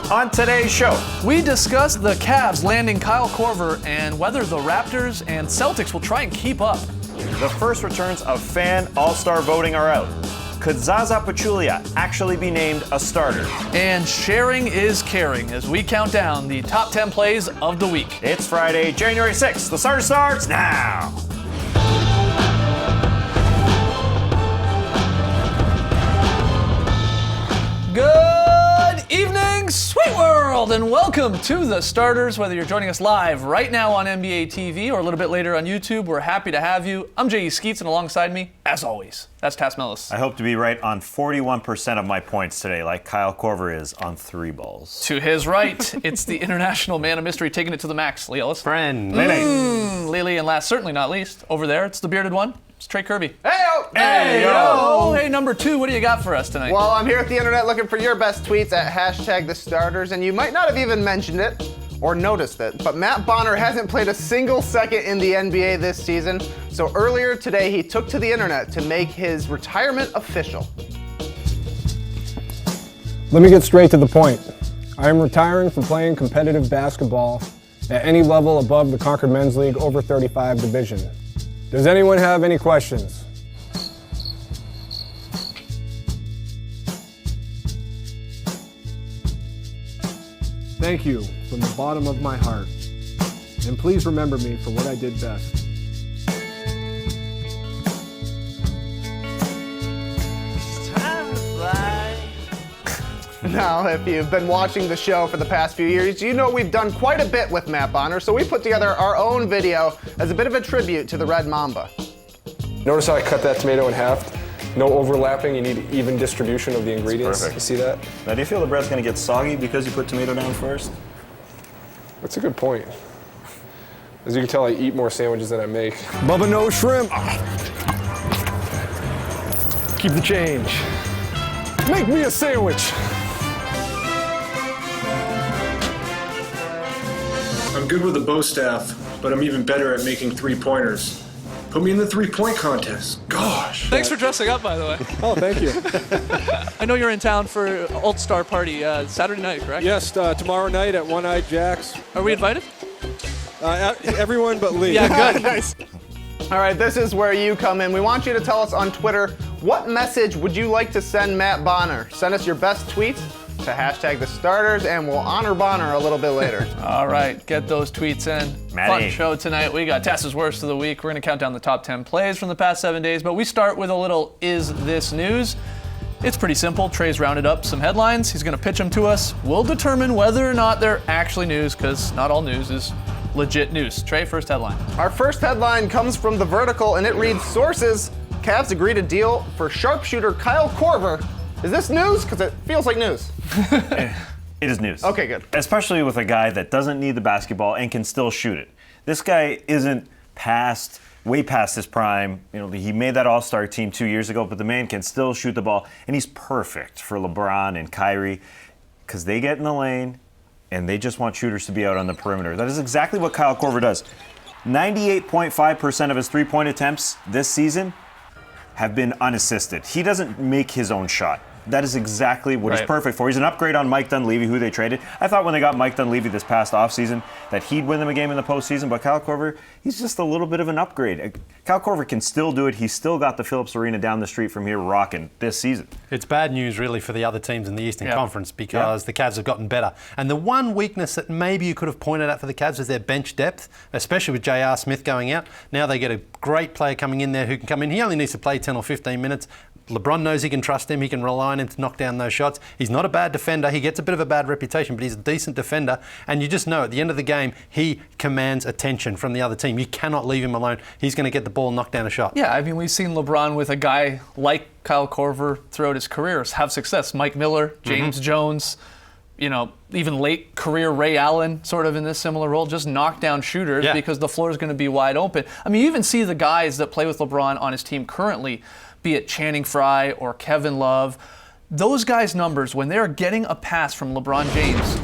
On today's show, we discuss the Cavs landing Kyle Korver and whether the Raptors and Celtics will try and keep up. The first returns of fan all-star voting are out. Could Zaza Pachulia actually be named a starter? And sharing is caring as we count down the top 10 plays of the week. It's Friday, January 6th. The starter starts now. Good evening, Sweet World, and welcome to The Starters. Whether you're joining us live right now on NBA TV or a little bit later on YouTube, we're happy to have you. I'm J.E. Skeets, and alongside me, as always, that's Tass Mellis. I hope to be right on 41% of my points today, like Kyle Korver is on 3 balls. To his right, it's the international man of mystery taking it to the max, Lee Ellis. Friend. Lily, and last, certainly not least, over there, it's the bearded one. It's Trey Kirby. Hey-o! Hey-o! Hey, number 2, what do you got for us tonight? Well, I'm here at the internet looking for your best tweets at #TheStarters, and you might not have even mentioned it or noticed it, but Matt Bonner hasn't played a single second in the NBA this season, so earlier today he took to the internet to make his retirement official. Let me get straight to the point. I am retiring from playing competitive basketball at any level above the Concord Men's League over 35 division. Does anyone have any questions? Thank you from the bottom of my heart. And please remember me for what I did best. Now, if you've been watching the show for the past few years, you know we've done quite a bit with Matt Bonner, so we put together our own video as a bit of a tribute to the Red Mamba. Notice how I cut that tomato in half? No overlapping, you need even distribution of the ingredients. Perfect. You see that? Now, do you feel the bread's going to get soggy because you put tomato down first? That's a good point. As you can tell, I eat more sandwiches than I make. Bubba no shrimp. Keep the change. Make me a sandwich. I'm good with the bow staff, but I'm even better at making three-pointers. Put me in the three-point contest. Gosh. Thanks for dressing up, by the way. Oh, thank you. I know you're in town for All-Star Party Saturday night, correct? Yes, tomorrow night at One-Eyed Jack's. Are we invited? Everyone but Lee. Yeah, good. Nice. All right, this is where you come in. We want you to tell us on Twitter, what message would you like to send Matt Bonner? Send us your best tweets to #TheStarters, and we'll honor Bonner a little bit later. All right, get those tweets in. Matty. Fun show tonight. We got Tess's Worst of the Week. We're going to count down the top 10 plays from the past 7 days, but we start with a little Is This News? It's pretty simple. Trey's rounded up some headlines. He's going to pitch them to us. We'll determine whether or not they're actually news, because not all news is legit news. Trey, first headline. Our first headline comes from The Vertical, and it reads, Sources, Cavs agree to deal for sharpshooter Kyle Korver. Is this news? Because it feels like news. It is news. Okay, good. Especially with a guy that doesn't need the basketball and can still shoot it. This guy isn't way past his prime. You know, he made that All-Star team 2 years ago, but the man can still shoot the ball, and he's perfect for LeBron and Kyrie because they get in the lane and they just want shooters to be out on the perimeter. That is exactly what Kyle Korver does. 98.5% of his three-point attempts this season have been unassisted. He doesn't make his own shot. That is exactly what he's perfect for. He's an upgrade on Mike Dunleavy, who they traded. I thought when they got Mike Dunleavy this past offseason that he'd win them a game in the postseason, but Kyle Korver, he's just a little bit of an upgrade. Kyle Korver can still do it. He's still got the Phillips Arena down the street from here rocking this season. It's bad news, really, for the other teams in the Eastern Conference because the Cavs have gotten better. And the one weakness that maybe you could have pointed out for the Cavs is their bench depth, especially with J.R. Smith going out. Now they get a great player coming in there who can come in. He only needs to play 10 or 15 minutes. LeBron knows he can trust him. He can rely on him to knock down those shots. He's not a bad defender. He gets a bit of a bad reputation, but he's a decent defender. And you just know at the end of the game, he commands attention from the other team. You cannot leave him alone. He's going to get the ball and knock down a shot. Yeah, I mean, we've seen LeBron with a guy like Kyle Korver throughout his career have success. Mike Miller, James Jones, you know, even late career Ray Allen sort of in this similar role, just knock down shooters because the floor is going to be wide open. I mean, you even see the guys that play with LeBron on his team currently, be it Channing Frye or Kevin Love, those guys' numbers, when they're getting a pass from LeBron James,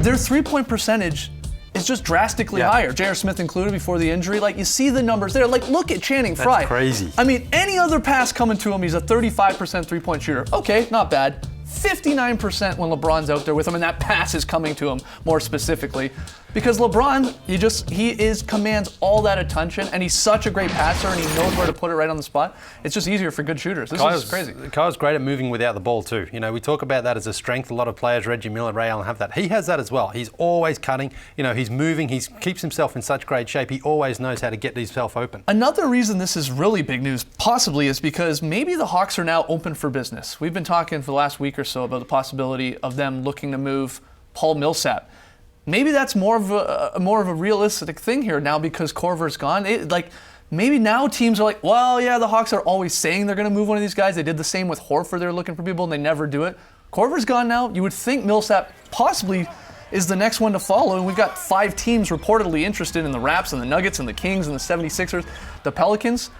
their three-point percentage is just drastically higher. J.R. Smith included before the injury. Like, you see the numbers there. Like, look at Channing Frye. That's crazy. I mean, any other pass coming to him, he's a 35% three-point shooter. Okay, not bad. 59% when LeBron's out there with him, and that pass is coming to him more specifically. Because LeBron, he commands all that attention, and he's such a great passer, and he knows where to put it right on the spot. It's just easier for good shooters. This is crazy. Kyle's great at moving without the ball too. We talk about that as a strength. A lot of players, Reggie Miller, Ray Allen, have that. He has that as well. He's always cutting. He's moving. He keeps himself in such great shape. He always knows how to get himself open. Another reason this is really big news, possibly, is because maybe the Hawks are now open for business. We've been talking for the last week or so about the possibility of them looking to move Paul Millsap. Maybe that's more of a realistic thing here now because Korver's gone. Maybe now teams are like, well, yeah, the Hawks are always saying they're going to move one of these guys. They did the same with Horford. They're looking for people, and they never do it. Korver's gone now. You would think Millsap possibly is the next one to follow, and we've got 5 teams reportedly interested in the Raps and the Nuggets and the Kings and the 76ers, the Pelicans.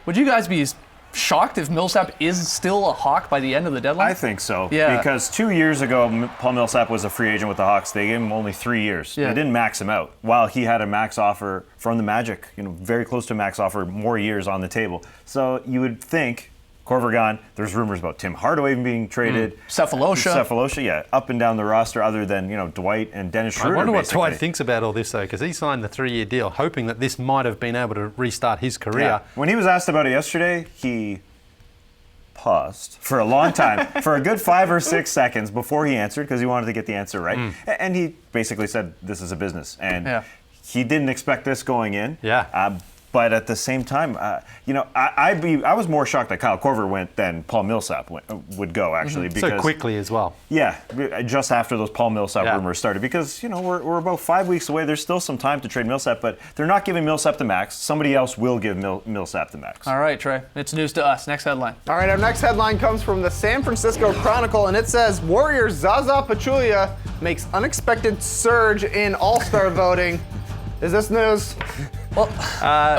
Would you guys be shocked if Millsap is still a Hawk by the end of the deadline? I think so. Yeah. Because 2 years ago, Paul Millsap was a free agent with the Hawks. They gave him only 3 years. Yeah. They didn't max him out. While he had a max offer from the Magic, very close to a max offer, more years on the table. So you would think, Korver gone, there's rumors about Tim Hardaway being traded. Cephalosha, yeah, up and down the roster other than, Dwight and Dennis Schroeder. I wonder what basically. Dwight thinks about all this, though, because he signed the 3-year deal, hoping that this might have been able to restart his career. Yeah. When he was asked about it yesterday, he paused for a long time, for a good 5 or 6 seconds before he answered, because he wanted to get the answer right. And he basically said, this is a business. And he didn't expect this going in. Yeah. But at the same time, I was more shocked that Kyle Korver went than Paul Millsap would go, actually. Because, so quickly as well. Yeah, just after those Paul Millsap rumors started. Because, we're about 5 weeks away. There's still some time to trade Millsap, but they're not giving Millsap the max. Somebody else will give Millsap the max. All right, Trey. It's news to us. Next headline. All right, our next headline comes from the San Francisco Chronicle, and it says, Warriors Zaza Pachulia makes unexpected surge in All-Star voting. Is this news? Well,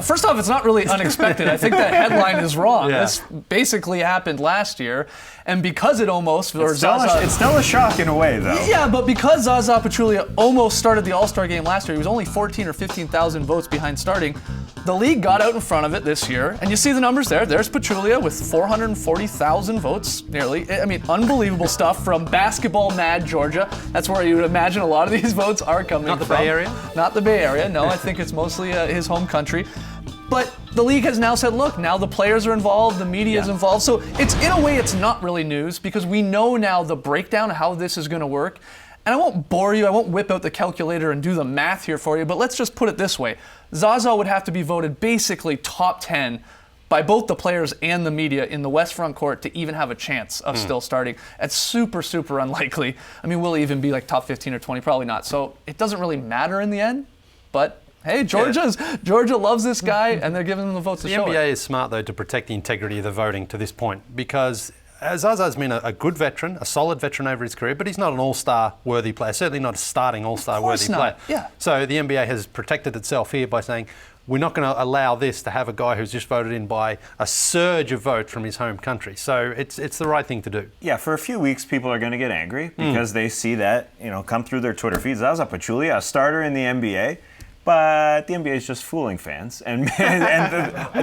first off, it's not really unexpected. I think that headline is wrong. Yeah. This basically happened last year, and because it almost, It's still a shock in a way, though. Yeah, but because Zaza Pachulia almost started the All-Star game last year, he was only 14 or 15,000 votes behind starting. The league got out in front of it this year, and you see the numbers there. There's Pachulia with 440,000 votes, nearly. I mean, unbelievable stuff from basketball mad Georgia. That's where you would imagine a lot of these votes are coming from. Not the Bay Area? Not the Bay Area, no. I think it's mostly his home country. But the league has now said, look, now the players are involved, the media is involved. So it's, in a way, it's not really news because we know now the breakdown of how this is going to work. And I won't bore you, I won't whip out the calculator and do the math here for you, but let's just put it this way. Zaza would have to be voted basically top 10 by both the players and the media in the West Front Court to even have a chance of still starting. It's super, super unlikely. I mean, will he even be like top 15 or 20? Probably not. So it doesn't really matter in the end, but hey, Georgia loves this guy, and they're giving him the votes to show it. The NBA is smart, though, to protect the integrity of the voting to this point because Zaza's been a good veteran, a solid veteran over his career, but he's not an all-star worthy player, certainly not a starting all-star worthy player. Yeah. So the NBA has protected itself here by saying, we're not going to allow this to have a guy who's just voted in by a surge of vote from his home country. So it's the right thing to do. Yeah, for a few weeks, people are going to get angry because they see that, come through their Twitter feeds. Zaza Pachulia, a starter in the NBA. But the NBA is just fooling fans, and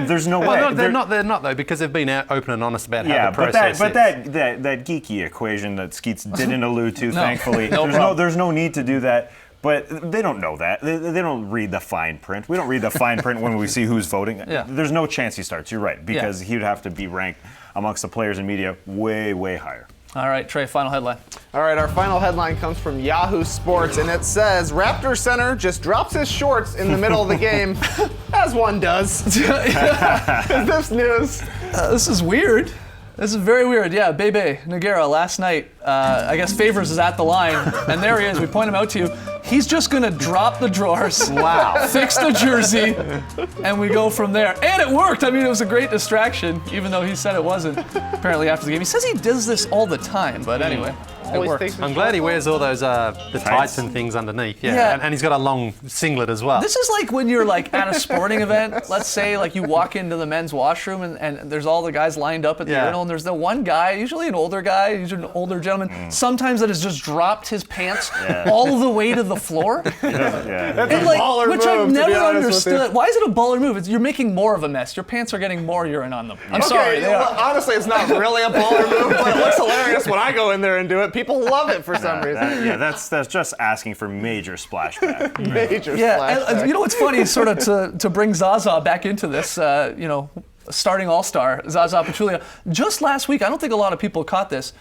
there's no way. Well, they're not though, because they've been out open and honest about how the process is. But that geeky equation that Skeets didn't allude to, thankfully, there's no need to do that. But they don't know that. They don't read the fine print. We don't read the fine print when we see who's voting. Yeah. There's no chance he starts. You're right, because he would have to be ranked amongst the players and media way, way higher. All right, Trey, final headline. All right, our final headline comes from Yahoo Sports, and it says, Raptor center just drops his shorts in the middle of the game, as one does. Is this news? This is weird. This is very weird. Yeah, Bebe Nogueira last night, I guess Favors is at the line, and there he is. We point him out to you. He's just going to drop the drawers, fix the jersey, and we go from there. And it worked. I mean, it was a great distraction, even though he said it wasn't, apparently, after the game. He says he does this all the time, but anyway. Always worked. thinks it's I'm glad he short wears all those the tights and things underneath. Yeah, Yeah. And he's got a long singlet as well. This is like when you're like at a sporting event. Let's say like you walk into the men's washroom and there's all the guys lined up at the urinal, and there's the one guy, usually an older guy, usually an older gentleman, sometimes that has just dropped his pants all the way to the floor. Yeah. And like, baller which move, I've to be never honest with you. understood. Why is it a baller move? You're making more of a mess. Your pants are getting more urine on them. I'm sorry. They well, are. honestly, it's not really a baller move, but it looks hilarious when I go in there and do it. People love it for some reason. That's just asking for major splashback. Major Yeah, splashback. and you know what's funny is sort of to bring Zaza back into this, starting all-star, Zaza Pachulia. Just last week, I don't think a lot of people caught this.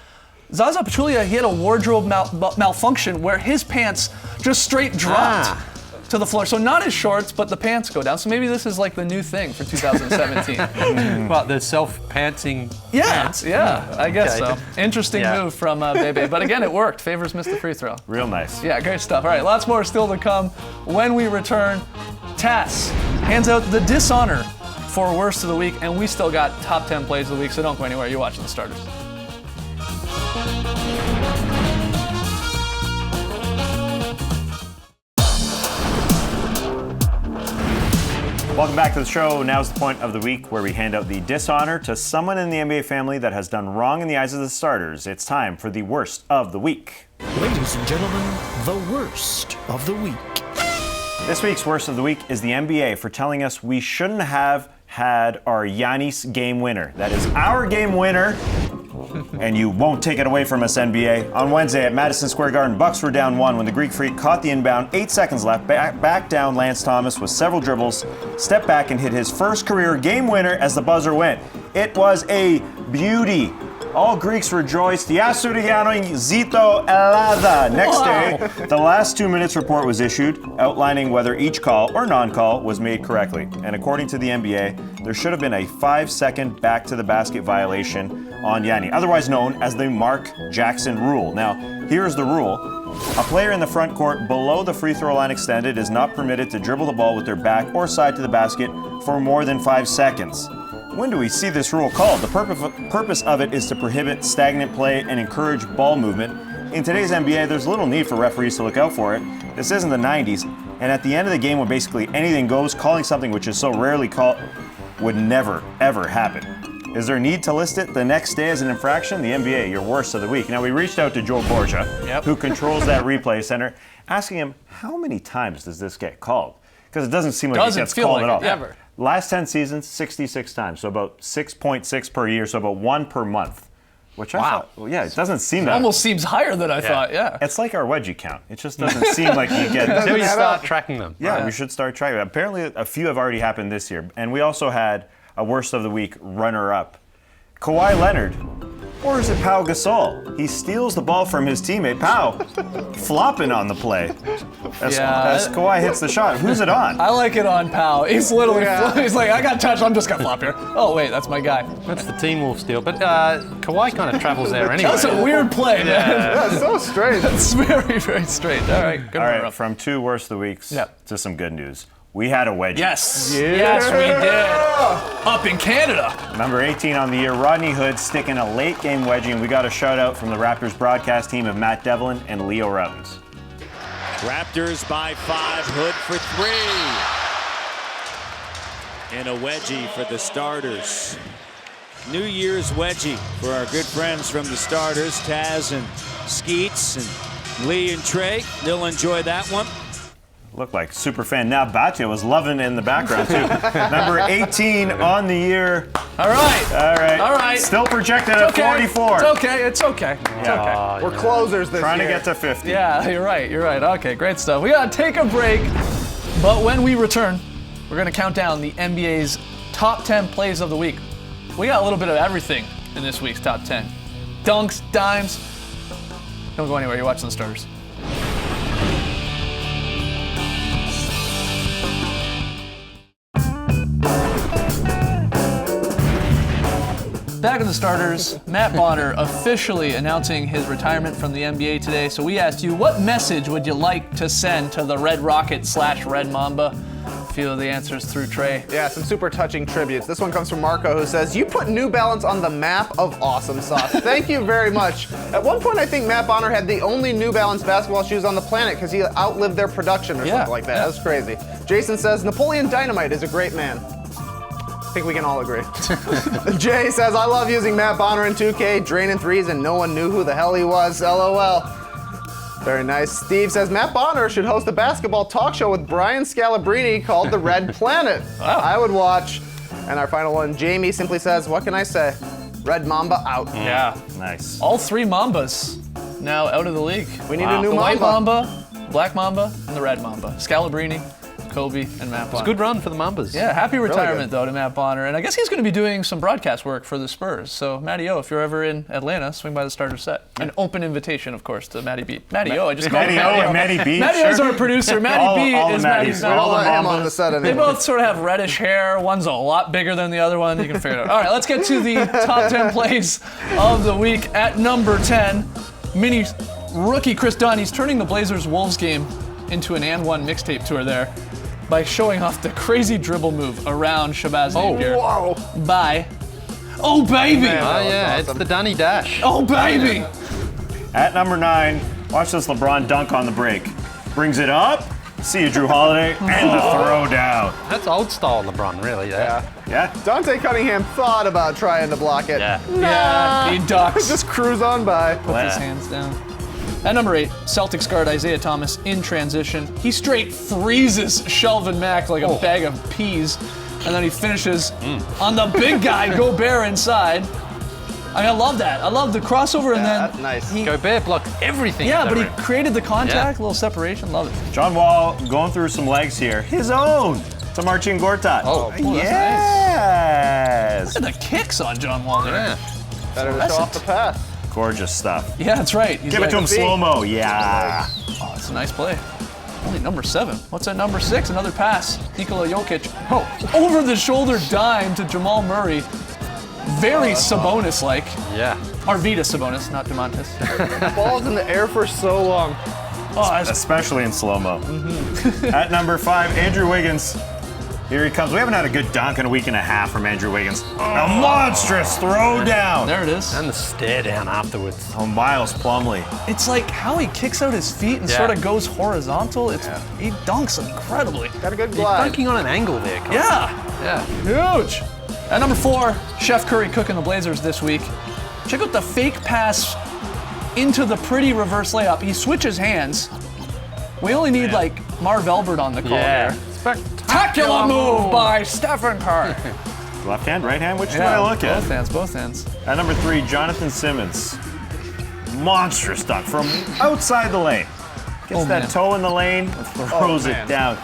Zaza Pachulia, he had a wardrobe malfunction where his pants just straight dropped to the floor. So not his shorts, but the pants go down. So maybe this is like the new thing for 2017. But the self-pantsing pants. Yeah, I guess Okay. so. Interesting move from Bebe. But again, it worked. Favors missed the free throw. Real nice. Yeah, great stuff. All right, lots more still to come. When we return, Tass hands out the dishonor for worst of the week, and we still got top 10 plays of the week, so don't go anywhere. You're watching The Starters. Welcome back to the show. Now's the point of the week where we hand out the dishonor to someone in the NBA family that has done wrong in the eyes of the starters. It's time for the worst of the week. Ladies and gentlemen, the worst of the week. This week's worst of the week is the NBA for telling us we shouldn't have had our Giannis game winner. That is our game winner, and you won't take it away from us, NBA. On Wednesday at Madison Square Garden, Bucks were down 1 when the Greek Freak caught the inbound, 8 seconds left, back down Lance Thomas with several dribbles, stepped back and hit his first career game winner as the buzzer went. It was a beauty. All Greeks rejoiced. Yasuriano Zito Elada. Next day, the last 2 minutes report was issued, outlining whether each call or non-call was made correctly. And according to the NBA, there should have been a 5-second back-to-the-basket violation on Yanni, otherwise known as the Mark Jackson rule. Now, here's the rule. A player in the front court below the free throw line extended is not permitted to dribble the ball with their back or side to the basket for more than 5 seconds. When do we see this rule called? The purpose of it is to prohibit stagnant play and encourage ball movement. In today's NBA, there's little need for referees to look out for it. This isn't the 90s, and at the end of the game when basically anything goes, calling something which is so rarely called would never, ever happen. Is there a need to list it the next day as an infraction? The NBA, your worst of the week. Now, we reached out to Joe Borgia, who controls that replay center, asking him, how many times does this get called? Because it doesn't seem like it gets called at all. Ever. Last 10 seasons, 66 times, so about 6.6 per year, so about 1 per month. Which I thought, well, yeah, it doesn't seem that. Almost seems higher than I thought, yeah. It's like our wedgie count. It just doesn't seem like you get. Until you start tracking them. Yeah, we should start tracking. Apparently, a few have already happened this year, and we also had a worst of the week runner-up, Kawhi Leonard. Or is it Pau Gasol? He steals the ball from his teammate, Pau, flopping on the play as Kawhi hits the shot. Who's it on? I like it on Pau. He's literally, he's like, I got touched, I'm just gonna flop here. Oh wait, that's my guy. That's the Team Wolf steal. But Kawhi kind of travels there anyway. That's a weird play, man. That's so strange. It's very, very strange. All right, good All runner-up. right, from 2 worst of the weeks Yep. to some good news. We had a wedgie. Yes, yes, we did. Up in Canada. Number 18 on the year, Rodney Hood sticking a late game wedgie, and we got a shout out from the Raptors broadcast team of Matt Devlin and Leo Routins. Raptors by 5, Hood for 3. And a wedgie for the starters. New Year's wedgie for our good friends from the starters, Taz and Skeets and Lee and Trey. They'll enjoy that one. Looked like super fan. Now Batya was loving it in the background too. Number 18 on the year. All right. All right. All right. Still projected at 44. It's okay. It's okay. It's okay. We're closers this Trying year. to get to 50. Yeah, you're right. You're right. Okay, great stuff. We gotta take a break, but when we return, we're gonna count down the NBA's top 10 plays of the week. We got a little bit of everything in this week's top 10. Dunks, dimes. Don't go anywhere. You're watching The Starters. Back in The Starters, Matt Bonner officially announcing his retirement from the NBA today. So we asked you, what message would you like to send to the Red Rocket / Red Mamba? few of the answers through Trey. Yeah, some super touching tributes. This one comes from Marco, who says, "You put New Balance on the map of awesome sauce." Thank you very much. At one point, I think Matt Bonner had the only New Balance basketball shoes on the planet because he outlived their production or something like that. Yeah. That's crazy. Jason says, "Napoleon Dynamite is a great man." I think we can all agree. Jay says, "I love using Matt Bonner in 2K, draining threes, and no one knew who the hell he was. LOL." Very nice. Steve says, "Matt Bonner should host a basketball talk show with Brian Scalabrine called The Red Planet." Wow. I would watch. And our final one, Jamie simply says, "What can I say? Red Mamba out." Yeah. Nice. All 3 Mambas now out of the league. We need a new the White Mamba. Mamba, Black Mamba, and the Red Mamba. Scalabrine, Kobe, and Matt Bonner. Good run for the Mambas. Yeah, happy retirement, good. though, to Matt Bonner. And I guess he's going to be doing some broadcast work for the Spurs. So, Matty O, if you're ever in Atlanta, swing by the starter set. An open invitation, of course, to Matty B. Matty O, I just called him Matty O and Matty B. Matty O's our producer. Matty B all the is Matty's. Matties. We don't All the let him Mambas. on the set They anymore. both sort of have reddish hair. One's a lot bigger than the other one. You can figure it out. All right, let's get to the top 10 plays of the week. At number 10, mini rookie Chris Dunn. He's turning the Blazers-Wolves game into an and one mixtape tour there by showing off the crazy dribble move around Shabazz Napier. Whoa. By, oh baby, Man. Oh, was yeah, awesome. it's the Dunny Dash. oh baby. At number 9, watch this LeBron dunk on the break. Brings it up. See you, Drew Holiday, and the throw down. That's old style LeBron, really. Yeah. Yeah. Dante Cunningham thought about trying to block it. Yeah. Yeah, he ducks. Just cruise on by. Puts his hands down. At number 8, Celtics guard Isaiah Thomas in transition. He straight freezes Shelvin Mack like a bag of peas, and then he finishes on the big guy, Gobert, inside. I mean, I love that. I love the crossover, and then That's nice. Gobert blocked everything. yeah, at the but he rim. created the contact, Yeah. a little separation. Love it. John Wall going through some legs here. His own to Marcin Gortat. Oh, that's nice. yes. Look at the kicks on John Wall there. Yeah. Better to show off the pass. Gorgeous stuff. Yeah, that's right. He's Give it like- to him slow-mo. Yeah. Oh, that's a nice play. Only number 7. What's at number 6? Another pass. Nikola Jokic. Oh, over the shoulder dime to Jamal Murray. Very Sabonis-like. Yeah. Arvydas Sabonis, not DeMontis. Ball's in the air for so long. Oh, that's Especially in slow-mo. At number 5, Andrew Wiggins. Here he comes. We haven't had a good dunk in a week and a half from Andrew Wiggins. A monstrous throw down. there it is. And the stare down afterwards. Oh, Miles Plumlee. It's like how he kicks out his feet and Yeah. sort of goes horizontal. He dunks incredibly. Got a good glide. Dunking on an angle there, Colin. Yeah, Yeah. huge. At number 4, Chef Curry cooking the Blazers this week. Check out the fake pass into the pretty reverse layup. He switches hands. We only need like Marv Albert on the call Yeah. there. Spectacular move by Stephen Curry. Left hand, right hand? Which do I look at? Both hands, both hands. At number 3, Jonathan Simmons. Monstrous dunk from outside the lane. Gets Oh, that man. toe in the lane, throws Oh, it man. down.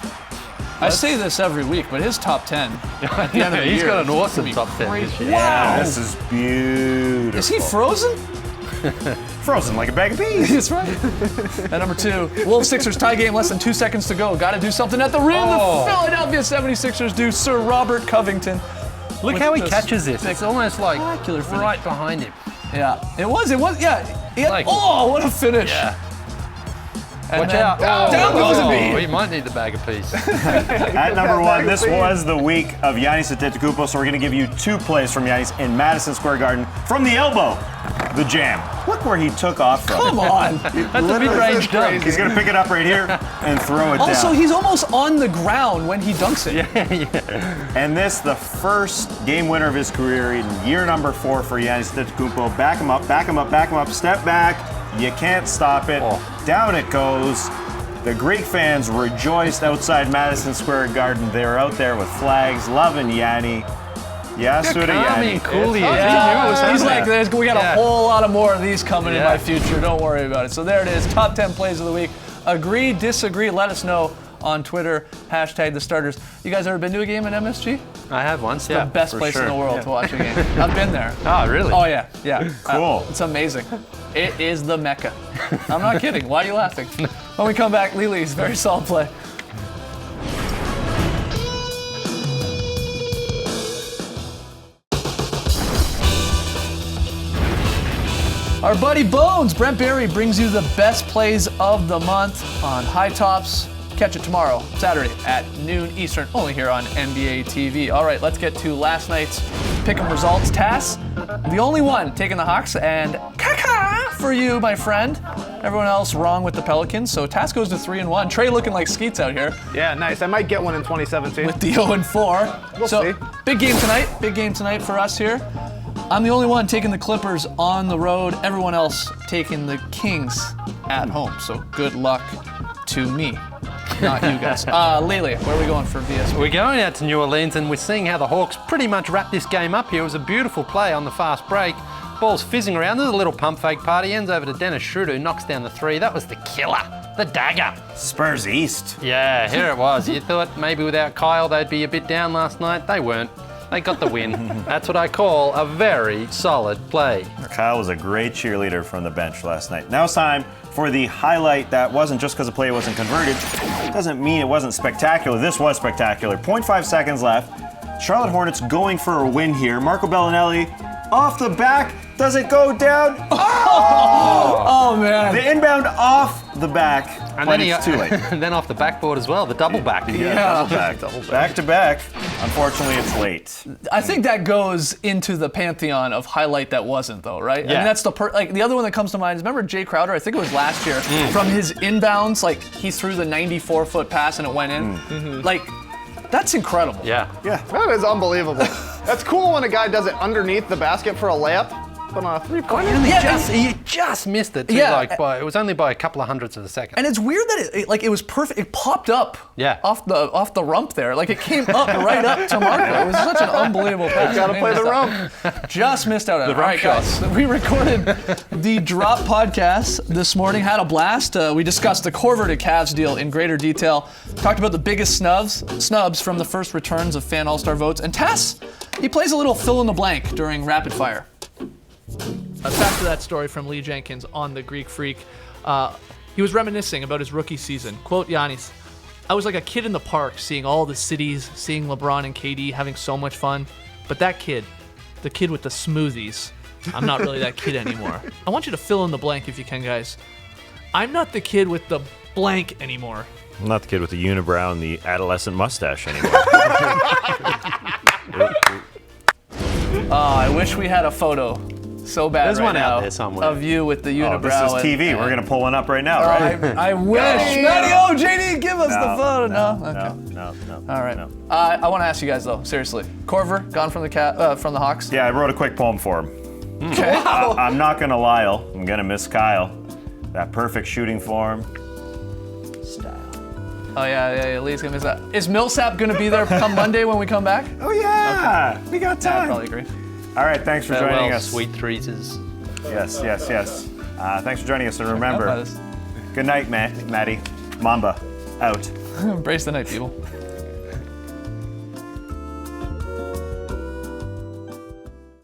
I say this every week, but his top 10 at the end of the He's year got an is awesome gonna be top 10 this year. Wow. This is beautiful. Is he frozen? Frozen like a bag of peas. That's right. At number 2, Wolves Sixers tie game, less than 2 seconds to go. Got to do something at the rim. Oh. The Philadelphia 76ers do. Sir Robert Covington. Look with how he this catches this. It's almost like spectacular finish. right behind him. Yeah, it was. Yeah. Like- Oh, what a finish. Yeah. And Watch then out. Down goes Embiid. He might need the bag of peas. At number 1, this Peas. was the week of Giannis Antetokounmpo, so we're going to give you 2 plays from Giannis in Madison Square Garden. From the elbow, the jam. Look where he took off from. Come on. That's a mid-range dunk. He's going to pick it up right here and throw it Also, down. he's almost on the ground when he dunks it. And this, the first game winner of his career in year number 4 for Giannis Antetokounmpo. Back him up, back him up, back him up. Step back. You can't stop it. Down it goes. The Greek fans rejoiced outside Madison Square Garden. They were out there with flags, loving Yanni. Yes, Calm Yanni. and cool he is. Yeah, he's like, we got Yeah. a whole lot of more of these coming in Yeah. my future. Don't worry about it. So there it is. Top 10 plays of the week. Agree, disagree, let us know on Twitter. Hashtag the starters. You guys ever been to a game in MSG? I have once, The best place in the world to watch a game. I've been there. Oh, really? Oh, yeah. Cool. It's amazing. It is the Mecca. I'm not kidding. Why are you laughing? When we come back, Lily's very solid play. Our buddy Bones, Brent Berry, brings you the best plays of the month on High Tops. Catch it tomorrow, Saturday at noon Eastern, only here on NBA TV. All right, let's get to last night's pick'em results. Tass, the only one taking the Hawks, and caca for you, my friend. Everyone else wrong with the Pelicans, so Tass goes to 3-1. Trey looking like Skeets out here Yeah, nice. I might get one in 2017. with the 0-4. We'll see. Big game tonight for us here. I'm the only one taking the Clippers on the road. Everyone else taking the Kings at home. So good luck to me, not you guys. Lele, where are we going for VS? We're going out to New Orleans and we're seeing how the Hawks pretty much wrap this game up here. It was a beautiful play on the fast break. Ball's fizzing around. There's a little pump fake party. Ends over to Dennis Schroeder, who knocks down the three. That was the killer, the dagger. Spurs East. Yeah, here it was. You thought maybe without Kyle they'd be a bit down last night. They weren't. They got the win. That's what I call a very solid play. Kyle was a great cheerleader from the bench last night. Now it's time for the highlight that wasn't just because the play wasn't converted. Doesn't mean it wasn't spectacular. This was spectacular. 0.5 seconds left. Charlotte Hornets going for a win here. Marco Bellinelli off the back. Does it go down? Oh man. The inbound off the back, And but then it's too late. and then off the backboard as well, the double back. Double back. Back to back. Unfortunately, it's late. I think that goes into the pantheon of highlight that wasn't, though, right? I Yeah. mean, that's the other one that comes to mind is remember Jay Crowder? I think it was last year. From his inbounds, like he threw the 94-foot pass and it went in. Like that's incredible. Yeah. That is unbelievable. That's cool when a guy does it underneath the basket for a layup, but on a three-pointer. He just missed it too, Yeah. it was only by a couple of hundredths of a second. And it's weird that it was perfect. It popped up off the rump there. Like it came up right up to Marco. It was such an unbelievable pass. Gotta play the rump. Just missed out on it. The All right, rump guys. We recorded the Drop podcast this morning. Had a blast. We discussed the Korver to Cavs deal in greater detail. Talked about the biggest snubs from the first returns of fan all-star votes. And Tass, he plays a little fill in the blank during rapid fire. Back to that story from Lee Jenkins on the Greek Freak. He was reminiscing about his rookie season. Quote Giannis, "I was like a kid in the park seeing all the cities, seeing LeBron and KD having so much fun. But that kid, the kid with the smoothies, I'm not really that kid anymore." I want you to fill in the blank if you can, guys. I'm not the kid with the blank anymore. I'm not the kid with the unibrow and the adolescent mustache anymore. I wish we had a photo so bad There's right one now out there somewhere. of you with the Oh, unibrow. this is TV. and- We're gonna pull one up right now, right? I wish. Matty, oh, JD, give us the photo. No? Okay. No. All right. No. I want to ask you guys though, seriously. Korver gone from the Hawks. Yeah, I wrote a quick poem for him. Okay. I'm not gonna lie, I'm gonna miss Kyle. That perfect shooting form. Oh yeah. Lee's gonna miss that. Is Millsap gonna be there come Monday when we come back? Oh yeah, we got Yeah, I time. probably agree. All right, thanks for joining Farewell, us. sweet threeses. Yes. Thanks for joining us, and How remember, about this? good night, Maddie. Mamba, out. Embrace the night, people.